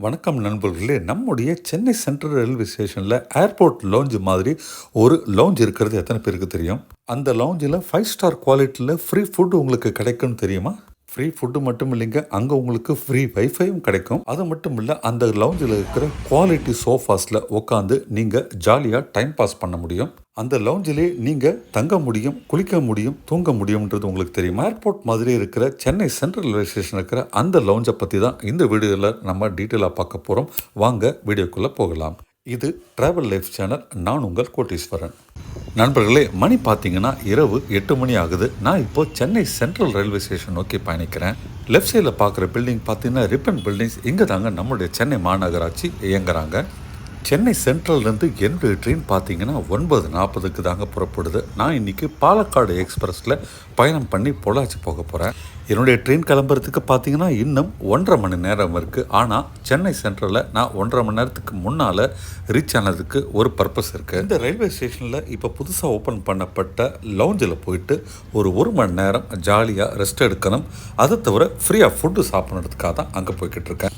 வணக்கம் நண்பர்களே. நம்முடைய சென்னை சென்ட்ரல் ரயில்வே ஸ்டேஷனில் ஏர்போர்ட் லவுஞ்ச் மாதிரி ஒரு லவுஞ்ச் இருக்கிறது எத்தனை பேருக்கு தெரியும்? அந்த லவுஞ்சில் 5 ஸ்டார் குவாலிட்டியில் ஃப்ரீ ஃபுட் உங்களுக்கு கிடைக்கும்னு தெரியுமா? ஃப்ரீ ஃபுட்டு மட்டும் இல்லைங்க, அங்கே உங்களுக்கு ஃப்ரீ வைஃபையும் கிடைக்கும். அது மட்டும் இல்லை, அந்த லவுஞ்சில் இருக்கிற குவாலிட்டி சோஃபாஸில் உட்காந்து நீங்கள் ஜாலியாக டைம் பாஸ் பண்ண முடியும். அந்த லவுஞ்சிலே நீங்கள் தங்க முடியும், குளிக்க முடியும், தூங்க முடியும்ன்றது உங்களுக்கு தெரியுமா? ஏர்போர்ட் மாதிரி இருக்கிற சென்னை சென்ட்ரல் ரயில்வே ஸ்டேஷன் இருக்கிற அந்த லவுஞ்சை பற்றி தான் இந்த வீடியோவில் நம்ம டீட்டெயிலாக பார்க்க போகிறோம். வாங்க வீடியோக்குள்ளே போகலாம். இது ட்ராவல் லைஃப் சேனல். நான் உங்கள் கோட்டீஸ்வரன். நண்பர்களே, மணி பார்த்தீங்கன்னா இரவு 8 மணி ஆகுது. நான் இப்போ சென்னை சென்ட்ரல் ரயில்வே ஸ்டேஷன் நோக்கி பயணிக்கிறேன். லெஃப்ட் சைடில் பார்க்குற பில்டிங் பார்த்தீங்கன்னா ரிப்பன் பில்டிங்ஸ். இங்கே தாங்க நம்முடைய சென்னை மாநகராட்சி இயங்குறாங்க. சென்னை சென்ட்ரல்லேருந்து என்னுடைய ட்ரெயின் பார்த்தீங்கன்னா 9:40க்கு தாங்க புறப்படுது. நான் இன்றைக்கி பாலக்காடு எக்ஸ்பிரஸில் பயணம் பண்ணி பொள்ளாச்சி போக போகிறேன். என்னுடைய ட்ரெயின் கிளம்புறதுக்கு பார்த்தீங்கன்னா இன்னும் 1.5 மணி நேரம் இருக்குது. ஆனால் சென்னை சென்ட்ரலில் நான் 1.5 மணி நேரத்துக்கு முன்னால் ரீச் ஆனதுக்கு ஒரு பர்பஸ் இருக்குது. இந்த ரயில்வே ஸ்டேஷனில் இப்போ புதுசாக ஓப்பன் பண்ணப்பட்ட லவுஞ்சில் போயிட்டு ஒரு மணி நேரம் ஜாலியாக ரெஸ்ட் எடுக்கணும். அதை தவிர ஃப்ரீயாக ஃபுட்டு சாப்பிட்றதுக்காக தான் அங்கே போய்கிட்டு இருக்கேன்.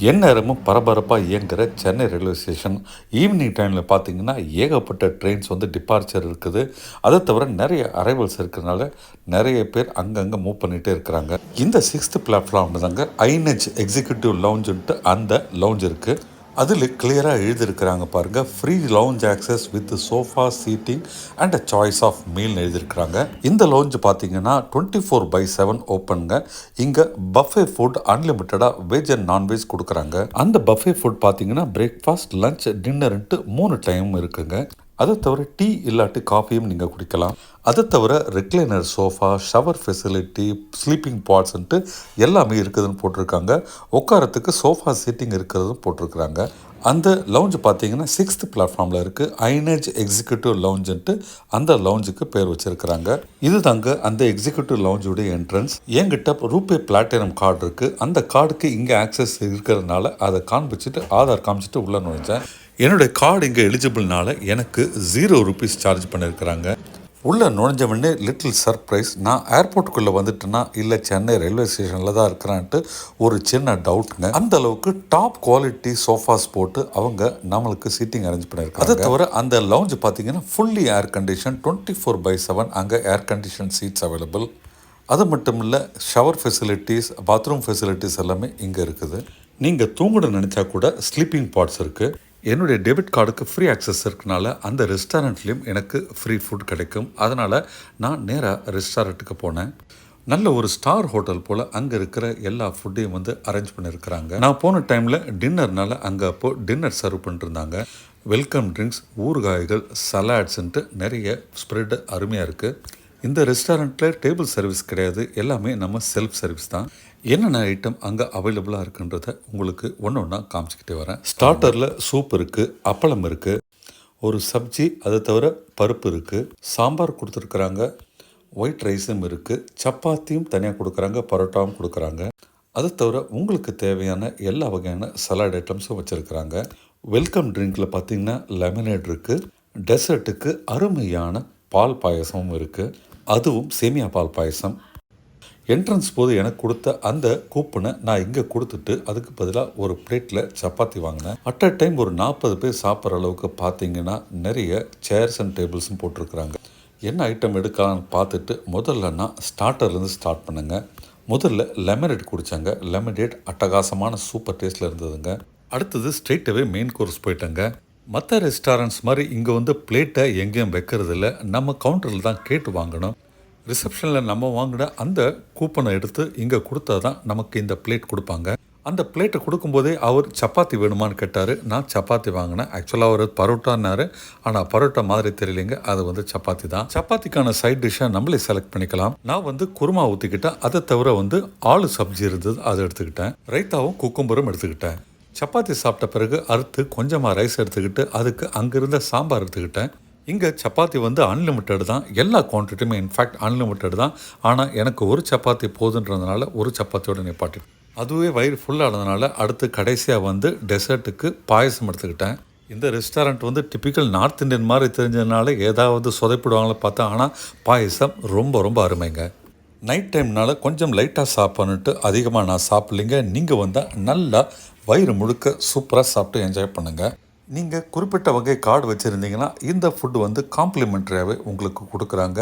எந்நேரமும் பரபரப்பாக இயங்குகிற சென்னை ரயில்வே ஸ்டேஷன். ஈவினிங் டைமில் பார்த்தீங்கன்னா ஏகப்பட்ட ட்ரெயின்ஸ் டிபார்ச்சர் இருக்குது. அதை தவிர நிறைய அரைவல்ஸ் இருக்கிறதுனால நிறைய பேர் அங்கங்கே மூவ் பண்ணிகிட்டே இருக்கிறாங்க. இந்த 6th பிளாட்ஃபார்ம் தாங்க ஐநெஜ் எக்ஸிக்யூட்டிவ் லவுஞ்சுன்ட்டு அந்த லவுஞ்ச் இருக்குது. அதில் கிளியராக எழுதியிருக்கிறாங்க பாருங்கள், free lounge access with sofa seating and a choice of மீல்னு எழுதியிருக்கிறாங்க. இந்த லவுஞ்ச் பார்த்தீங்கன்னா 24/7 ஓப்பனுங்க. இங்கே பஃபே ஃபுட் அன்லிமிட்டடாக வெஜ் அண்ட் நான்வெஜ் கொடுக்குறாங்க. அந்த பஃபே ஃபுட் பார்த்தீங்கன்னா பிரேக்ஃபாஸ்ட், லஞ்ச், டின்னர்ன்ட்டு 3 டைம் இருக்குங்க. அதை தவிர டீ இல்லாட்டி காஃபியும் நீங்கள் குடிக்கலாம். அதை தவிர recliner sofa, shower facility, sleeping பாட்ஸ்ன்ட்டு எல்லாமே இருக்குதுன்னு போட்டிருக்காங்க. உட்காரத்துக்கு சோஃபா சீட்டிங் இருக்கிறதும் போட்டிருக்கிறாங்க. அந்த லவுஞ்சு பார்த்தீங்கன்னா 6th பிளாட்ஃபார்மில் இருக்குது. ஐநெஜ் எக்ஸிக்யூட்டிவ் லவுஞ்சுன்ட்டு அந்த லவுஞ்சுக்கு பேர் வச்சுருக்கிறாங்க. இது தாங்க அந்த எக்ஸிக்யூட்டிவ் லவுஞ்சுடைய என்ட்ரன்ஸ். என்கிட்ட ரூபே பிளாட்டினம் கார்டு இருக்குது. அந்த கார்டுக்கு இங்கே ஆக்சஸ் இருக்கிறதுனால அதை காண்பிச்சுட்டு ஆதார் காமிச்சிட்டு உள்ளே நுழைஞ்சேன். என்னுடைய கார்டு இங்கே எலிஜிபிள்னால எனக்கு 0 ரூபீஸ் சார்ஜ் பண்ணியிருக்கிறாங்க. உள்ளே நுழைஞ்சவொடனே லிட்டில் சர்ப்ரைஸ். நான் ஏர்போர்ட்டுக்குள்ளே வந்துட்டேன்னா இல்லை சென்னை ரயில்வே ஸ்டேஷனில் தான் இருக்கிறான்ட்டு ஒரு சின்ன டவுட்டுங்க. அந்த அளவுக்கு டாப் குவாலிட்டி சோஃபாஸ் போட்டு அவங்க நம்மளுக்கு சீட்டிங் அரேஞ்ச் பண்ணியிருக்காங்க. அதை தவிர அந்த லவுஞ்ச் பார்த்தீங்கன்னா ஃபுல்லி ஏர் கண்டிஷன், 24/7 அங்கே ஏர் கண்டிஷன் சீட்ஸ் அவைலபிள். அது மட்டும் இல்லை, ஷவர் ஃபெசிலிட்டிஸ், பாத்ரூம் ஃபெசிலிட்டிஸ் எல்லாமே இங்கே இருக்குது. நீங்கள் தூங்கணும்னு நினச்சா கூட ஸ்லீப்பிங் பாட்ஸ் இருக்குது. என்னுடைய டெபிட் கார்டுக்கு ஃப்ரீ ஆக்சஸ் இருக்கனால அந்த ரெஸ்டாரண்ட்லேயும் எனக்கு ஃப்ரீ ஃபுட் கிடைக்கும். அதனால் நான் நேராக ரெஸ்டாரண்ட்டுக்கு போனேன். நல்ல ஒரு ஸ்டார் ஹோட்டல் போல் அங்கே இருக்கிற எல்லா ஃபுட்டையும் அரேஞ்ச் பண்ணியிருக்கிறாங்க. நான் போன டைமில் டின்னர்னால அங்கே அப்போது டின்னர் சர்வ் பண்ணிட்டுருந்தாங்க. வெல்கம் ட்ரிங்க்ஸ், ஊறுகாய்கள், சலாட்ஸுன்ட்டு நிறைய ஸ்ப்ரெட் அருமையாக இருக்குது. இந்த ரெஸ்டாரண்ட்டில் டேபிள் சர்வீஸ் கிடையாது, எல்லாமே நம்ம செல்ஃப் சர்வீஸ் தான். என்னென்ன ஐட்டம் அங்கே அவைலபிளாக இருக்குன்றத உங்களுக்கு ஒன்றா காமிச்சிக்கிட்டே வரேன். ஸ்டார்டரில் சூப் இருக்குது, அப்பளம் இருக்குது, ஒரு சப்ஜி, அதை தவிர பருப்பு இருக்குது, சாம்பார் கொடுத்துருக்குறாங்க, ஒயிட் ரைஸும் இருக்குது, சப்பாத்தியும் தனியாக கொடுக்குறாங்க, பரோட்டாவும் கொடுக்குறாங்க. அதை தவிர உங்களுக்கு தேவையான எல்லா வகையான சலாட் ஐட்டம்ஸும் வச்சுருக்குறாங்க. வெல்கம் ட்ரிங்க்கில் பார்த்திங்கன்னா லெமனேட் இருக்குது. டெசர்ட்டுக்கு அருமையான பால் பாயசமும் இருக்குது, அதுவும் சேமியா பால் பாயசம். என்ட்ரன்ஸ் போது எனக்கு கொடுத்த அந்த கூப்பனை நான் இங்கே கொடுத்துட்டு அதுக்கு பதிலாக ஒரு பிளேட்டில் சப்பாத்தி வாங்கினேன். அட் அ டைம் ஒரு 40 பேர் சாப்பிட்ற அளவுக்கு பார்த்தீங்கன்னா நிறைய சேர்ஸ் அண்ட் டேபிள்ஸும் போட்டிருக்கிறாங்க. என்ன ஐட்டம் எடுக்கலான்னு பார்த்துட்டு முதல்ல நான் ஸ்டார்டர்லேருந்து ஸ்டார்ட் பண்ணுங்க. முதல்ல லெமனேட் குடித்தாங்க. லெமனேட் அட்டகாசமான சூப்பர் டேஸ்ட்டில் இருந்ததுங்க. அடுத்தது ஸ்ட்ரெயிட்டாகவே மெயின் கோர்ஸ் போயிட்டாங்க. மற்ற ரெஸ்டாரண்ட்ஸ் மாதிரி இங்கே பிளேட்டை எங்கேயும் வைக்கிறதில்ல, நம்ம கவுண்டரில் தான் கேட்டு வாங்கணும். ரிசப்ஷனில் நம்ம வாங்கின அந்த கூப்பனை எடுத்து இங்கே கொடுத்தா தான் நமக்கு இந்த பிளேட் கொடுப்பாங்க. அந்த பிளேட்டை கொடுக்கும்போதே அவர் சப்பாத்தி வேணுமான்னு கேட்டார். நான் சப்பாத்தி வாங்கினேன். ஆக்சுவலாக அவர் பரோட்டான்னாரு, ஆனால் பரோட்டா மாதிரி தெரியலைங்க, அது சப்பாத்தி தான். சப்பாத்திக்கான சைட் டிஷ்ஷை நம்மளே செலக்ட் பண்ணிக்கலாம். நான் குருமா ஊற்றிக்கிட்டேன். அதை தவிர ஆலு சப்ஜி இருந்தது, அதை எடுத்துக்கிட்டேன். ரைத்தாவும் குக்கும்பரும் எடுத்துக்கிட்டேன். சப்பாத்தி சாப்பிட்ட பிறகு அறுத்து கொஞ்சமாக ரைஸ் எடுத்துக்கிட்டு அதுக்கு அங்கிருந்த சாம்பார் எடுத்துக்கிட்டேன். இங்கே சப்பாத்தி அன்லிமிட்டட் தான், எல்லா குவான்டிட்டியுமே இன்ஃபேக்ட் அன்லிமிட்டட் தான். ஆனால் எனக்கு ஒரு சப்பாத்தி போதுன்றதுனால ஒரு சப்பாத்தியோடு நிப்பாட்டி அதுவே வயிறு ஃபுல்லானதுனால அடுத்து கடைசியாக டெசர்ட்டுக்கு பாயசம் எடுத்துக்கிட்டேன். இந்த ரெஸ்டாரண்ட் டிப்பிக்கல் நார்த் இந்தியன் மாதிரி தெரிஞ்சதுனால ஏதாவது சொதைப்பிடுவாங்களோ பார்த்தா, ஆனால் பாயசம் ரொம்ப ரொம்ப அருமைங்க. நைட் டைம்னால கொஞ்சம் லைட்டாக சாப்பிட்ணுன்ட்டு அதிகமாக நான் சாப்பிட்லிங்க. நீங்கள் வந்தால் நல்லா வயிறு முழுக்க சூப்பராக சாப்பிட்டு என்ஜாய் பண்ணுங்கள். நீங்கள் குறிப்பிட்ட வகை கார்டு வச்சுருந்தீங்கன்னா இந்த ஃபுட்டு வந்து காம்ப்ளிமெண்ட்ரியாகவே உங்களுக்கு கொடுக்குறாங்க.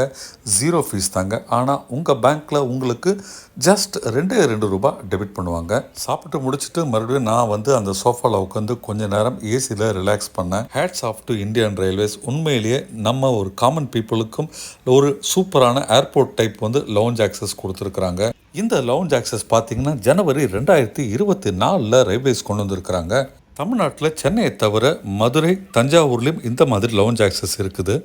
0 ஃபீஸ் தாங்க. ஆனால் உங்கள் பேங்க்கில் உங்களுக்கு ஜஸ்ட் ரூபாய் டெபிட் பண்ணுவாங்க. சாப்பிட்டு முடிச்சுட்டு மறுபடியும் நான் வந்து அந்த சோஃபாவில் உட்காந்து கொஞ்ச நேரம் ஏசியில் ரிலாக்ஸ் பண்ணேன். Hats off to Indian railways. உண்மையிலேயே நம்ம ஒரு காமன் பீப்புளுக்கும் ஒரு சூப்பரான ஏர்போர்ட் டைப் வந்து லவுஞ்ச் ஆக்சஸ் கொடுத்துருக்குறாங்க. இந்த லவுஞ்ச் ஆக்சஸ் பார்த்தீங்கன்னா ஜனவரி 2024 ரயில்வேஸ் கொண்டு வந்திருக்கிறாங்க. தமிழ்நாட்டில் சென்னையை தவிர மதுரை, தஞ்சாவூர்லேயும் இந்த மாதிரி லவுஞ்ச் ஆக்சஸ் இருக்குது.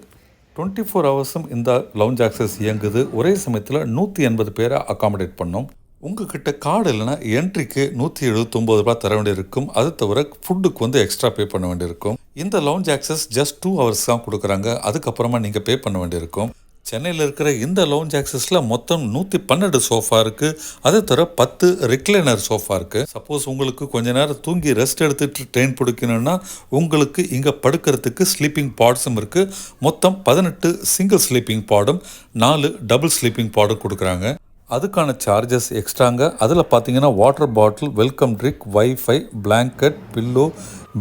24 ஹவர்ஸும் இந்த லவுஞ்ச் ஆக்சஸ் இயங்குது. ஒரே சமயத்தில் 180 பேரை அகாமடேட் பண்ணும். உங்ககிட்ட கார்டு இல்லைன்னா என்ட்ரிக்கு ரூபாய் 179 தர வேண்டியிருக்கும். அது தவிர ஃபுட்டுக்கு வந்து எக்ஸ்ட்ரா பே பண்ண வேண்டியிருக்கும். இந்த லவுஞ்ச் ஆக்சஸ் ஜஸ்ட் 2 ஹவர்ஸ் தான் கொடுக்குறாங்க. அதுக்கப்புறமா நீங்கள் பே பண்ண வேண்டியிருக்கும். சென்னையில் இருக்கிற இந்த லவுஞ்ச் ஆக்சஸில் மொத்தம் 112 சோஃபா இருக்குது. அதை தவிர 10 ரிக்ளைனர் சோஃபா இருக்குது. சப்போஸ் உங்களுக்கு கொஞ்ச நேரம் தூங்கி ரெஸ்ட் எடுத்துகிட்டு ட்ரெயின் பிடிக்கணும்னா உங்களுக்கு இங்கே படுக்கிறதுக்கு ஸ்லீப்பிங் பாட்ஸும் இருக்குது. மொத்தம் 18 சிங்கிள் ஸ்லீப்பிங் பாடும் 4 டபுள் ஸ்லீப்பிங் பாடும் கொடுக்குறாங்க. அதுக்கான சார்ஜஸ் எக்ஸ்ட்ராங்க. அதில் பார்த்தீங்கன்னா water bottle, welcome drink, wifi, blanket, pillow,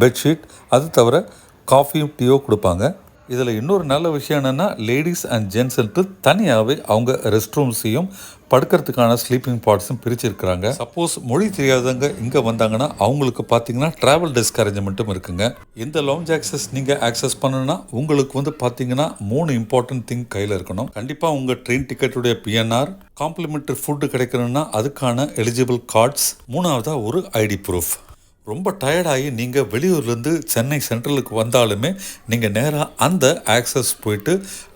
bedsheet, அது தவிர காஃபியும் டீயோ கொடுப்பாங்க. இதில் இன்னொரு நல்ல விஷயம் என்னென்னா லேடிஸ் அண்ட் ஜென்ட்ஸுன்ட்டு தனியாகவே அவங்க ரெஸ்ட் ரூம்ஸையும் படுக்கிறதுக்கான ஸ்லீப்பிங் பாட்ஸும் பிரிச்சிருக்கிறாங்க. சப்போஸ் மொழி தெரியாதவங்க இங்கே வந்தாங்கன்னா அவங்களுக்கு பார்த்தீங்கன்னா ட்ராவல் டெஸ்க் அரேஞ்ச்மெண்ட்டும் இருக்குங்க. இந்த லவுஞ்ச் ஆக்சஸ் நீங்கள் ஆக்சஸ் பண்ணணும்னா உங்களுக்கு வந்து பார்த்தீங்கன்னா 3 இம்பார்ட்டன்ட் திங் கையில் இருக்கணும். கண்டிப்பாக உங்கள் ட்ரெயின் டிக்கெட்டுடைய பிஎன்ஆர், காம்ப்ளிமெண்ட்ரி ஃபுட்டு கிடைக்கணும்னா அதுக்கான எலிஜிபிள் கார்ட்ஸ், 3வதாக ஒரு ஐடி ப்ரூஃப். ரொம்ப டயர்டாகி நீங்கள் வெளியூர்லேருந்து சென்னை சென்ட்ரலுக்கு வந்தாலுமே நீங்கள் நேராக அந்த ஆக்சஸ் போயிட்டு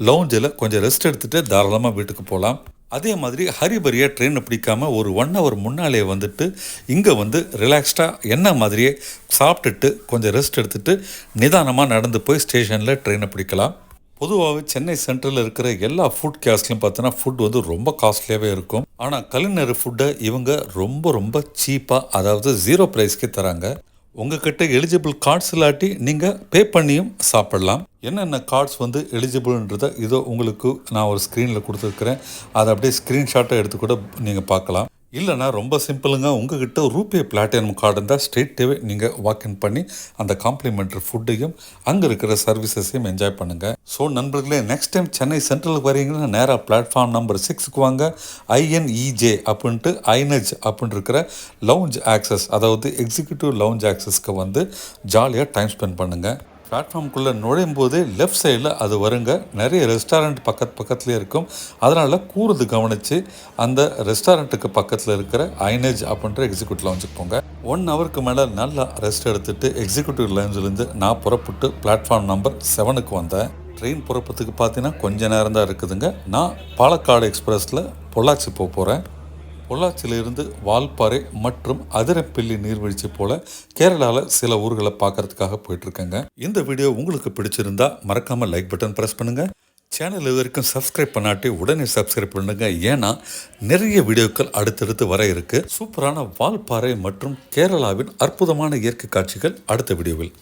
லவுஞ்சில் கொஞ்சம் ரெஸ்ட் எடுத்துகிட்டு தாராளமாக வீட்டுக்கு போகலாம். அதே மாதிரி ஹரிபரியாக ட்ரெயினை பிடிக்காமல் ஒரு 1 ஹவர் முன்னாலே வந்துட்டு இங்கே வந்து ரிலாக்ஸ்டாக என்ன மாதிரியே சாப்பிட்டுட்டு கொஞ்சம் ரெஸ்ட் எடுத்துகிட்டு நிதானமாக நடந்து போய் ஸ்டேஷனில் ட்ரெயினை பிடிக்கலாம். பொதுவாகவே சென்னை சென்ட்ரலில் இருக்கிற எல்லா ஃபுட் கேஸ்லையும் பார்த்தோன்னா ஃபுட் வந்து ரொம்ப காஸ்ட்லியாகவே இருக்கும். ஆனால் கலினரி ஃபுட்டை இவங்க ரொம்ப ரொம்ப சீப்பாக, அதாவது 0 ப்ரைஸ்க்கே தராங்க. உங்ககிட்ட எலிஜிபிள் கார்ட்ஸ் இல்லாட்டி நீங்கள் பே பண்ணியும் சாப்பிடலாம். என்னென்ன கார்ட்ஸ் வந்து எலிஜிபிள்ன்றதை இதோ உங்களுக்கு நான் ஒரு ஸ்க்ரீனில் கொடுத்துருக்குறேன். அதை அப்படியே ஸ்க்ரீன்ஷாட்டை எடுத்து கூட நீங்கள் பார்க்கலாம். இல்லைனா ரொம்ப சிம்பிளுங்க. உங்ககிட்ட ரூபே பிளாட்டினம் கார்டு இருந்தால் ஸ்ட்ரெயிட்டாகவே நீங்கள் வாக்இன் பண்ணி அந்த காம்ப்ளிமெண்ட்ரி ஃபுட்டையும் அங்கே இருக்கிற சர்வீசஸையும் என்ஜாய் பண்ணுங்கள். ஸோ நண்பர்களே, நெக்ஸ்ட் டைம் சென்னை சென்ட்ரலுக்கு வரீங்கன்னா நேராக பிளாட்ஃபார்ம் நம்பர் 6க்கு வாங்க. INEJ அப்படின்ட்டு ஐனஜ் அப்படின்னு இருக்கிற லவுஞ்ச் ஆக்சஸ், அதாவது எக்ஸிக்யூட்டிவ் லவுஞ்ச் ஆக்சஸ்க்கு வந்து ஜாலியாக டைம் ஸ்பெண்ட் பண்ணுங்கள். பிளாட்ஃபார்முக்குள்ளே நுழையும் போதே லெஃப்ட் சைடில் அது வருங்க. நிறைய ரெஸ்டாரண்ட் பக்கத்துலேயே இருக்கும். அதனால் கூர்ந்து கவனித்து அந்த ரெஸ்டாரண்ட்டுக்கு பக்கத்தில் இருக்கிற ஐனேஜ் அப்படின்ற எக்ஸிக்யூட்டிவ் லவுஞ்சுக்கு போங்க. 1 ஹவருக்கு மேலே நல்லா ரெஸ்ட் எடுத்துகிட்டு எக்ஸிக்யூட்டிவ் லவுஞ்சிலேருந்து நான் புறப்பட்டு பிளாட்ஃபார்ம் நம்பர் 7க்கு வந்தேன். ட்ரெயின் புறப்பத்துக்கு பார்த்தீங்கன்னா கொஞ்சம் நேரம் தான் இருக்குதுங்க. நான் பாலக்காடு எக்ஸ்பிரஸில் பொள்ளாச்சி போகிறேன். பொள்ளாச்சியிலிருந்து வால்பாறை மற்றும் அதிரப்பள்ளி நீர்வீழ்ச்சி போல கேரளாவில் சில ஊர்களை பார்க்கறதுக்காக போயிட்டுருக்கேங்க. இந்த வீடியோ உங்களுக்கு பிடிச்சிருந்தா மறக்காமல் லைக் பட்டன் ப்ரெஸ் பண்ணுங்கள். சேனல் இது வரைக்கும் சப்ஸ்கிரைப் பண்ணாட்டி உடனே சப்ஸ்கிரைப் பண்ணுங்கள். ஏன்னா நிறைய வீடியோக்கள் அடுத்தடுத்து வர இருக்குது. சூப்பரான வால்பாறை மற்றும் கேரளாவின் அற்புதமான இயற்கை காட்சிகள் அடுத்த வீடியோவில்.